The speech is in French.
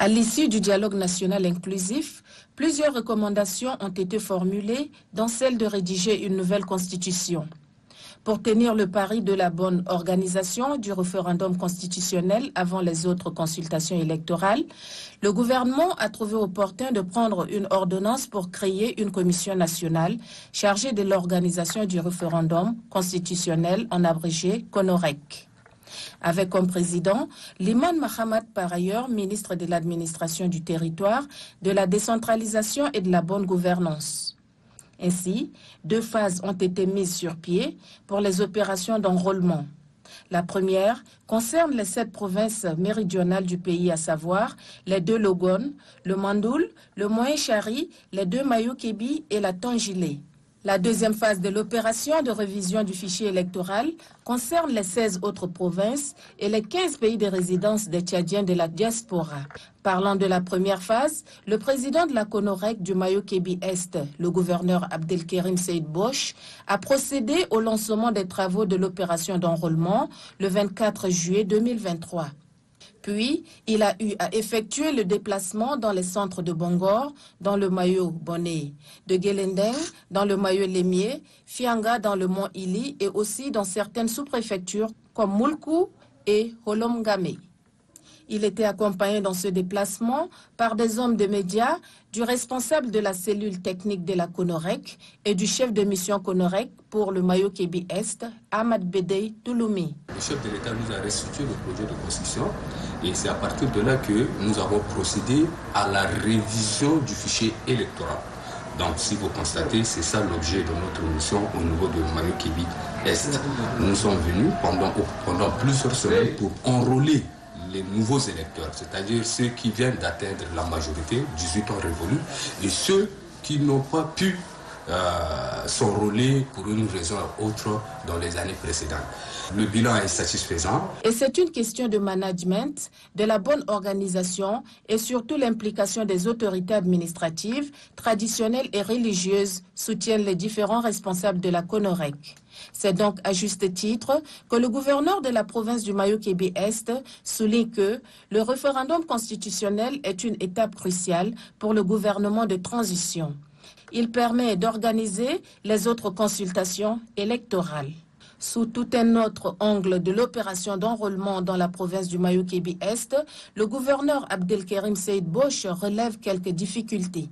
À l'issue du dialogue national inclusif, plusieurs recommandations ont été formulées, dont celle de rédiger une nouvelle constitution. Pour tenir le pari de la bonne organisation du référendum constitutionnel avant les autres consultations électorales, le gouvernement a trouvé opportun de prendre une ordonnance pour créer une commission nationale chargée de l'organisation du référendum constitutionnel, en abrégé CONOREC. Avec comme président Liman Mahamat, par ailleurs ministre de l'administration du territoire, de la décentralisation et de la bonne gouvernance. Ainsi, 2 phases ont été mises sur pied pour les opérations d'enrôlement. La première concerne les 7 provinces méridionales du pays, à savoir les 2 Logone, le Mandoul, le Moyen-Chari, les 2 Mayo-Kébi et la Tangilé. La deuxième phase de l'opération de révision du fichier électoral concerne les 16 autres provinces et les 15 pays de résidence des Tchadiens de la diaspora. Parlant de la première phase, le président de la CONOREC du Mayo-Kébi-Est, le gouverneur Abdelkerim Seyd Bosch, a procédé au lancement des travaux de l'opération d'enrôlement le 24 juillet 2023. Puis, il a eu à effectuer le déplacement dans les centres de Bongor, dans le Mayo-Boné, de Guelendeng, dans le Mayo-Lémié, Fianga dans le Mont Ili et aussi dans certaines sous-préfectures comme Moulkou et Holomgame. Il était accompagné dans ce déplacement par des hommes de médias, du responsable de la cellule technique de la CONOREC et du chef de mission CONOREC pour le Mayo-Kébi-Est, Ahmad Bedei Touloumi. Le chef de l'État nous a restitué le projet de constitution et c'est à partir de là que nous avons procédé à la révision du fichier électoral. Donc si vous constatez, c'est ça l'objet de notre mission au niveau de Mayo-Kébi-Est. Nous sommes venus pendant plusieurs semaines pour enrôler les nouveaux électeurs, c'est-à-dire ceux qui viennent d'atteindre la majorité, 18 ans révolus, et ceux qui n'ont pas pu s'enrôler pour une raison ou autre dans les années précédentes. Le bilan est satisfaisant. Et c'est une question de management, de la bonne organisation et surtout l'implication des autorités administratives, traditionnelles et religieuses, soutiennent les différents responsables de la CONOREC. C'est donc à juste titre que le gouverneur de la province du Mayo-Kébi-Est souligne que le référendum constitutionnel est une étape cruciale pour le gouvernement de transition. Il permet d'organiser les autres consultations électorales. Sous tout un autre angle de l'opération d'enrôlement dans la province du Mayo-Kébi-Est, le gouverneur Abdelkerim Seyd Bosch relève quelques difficultés.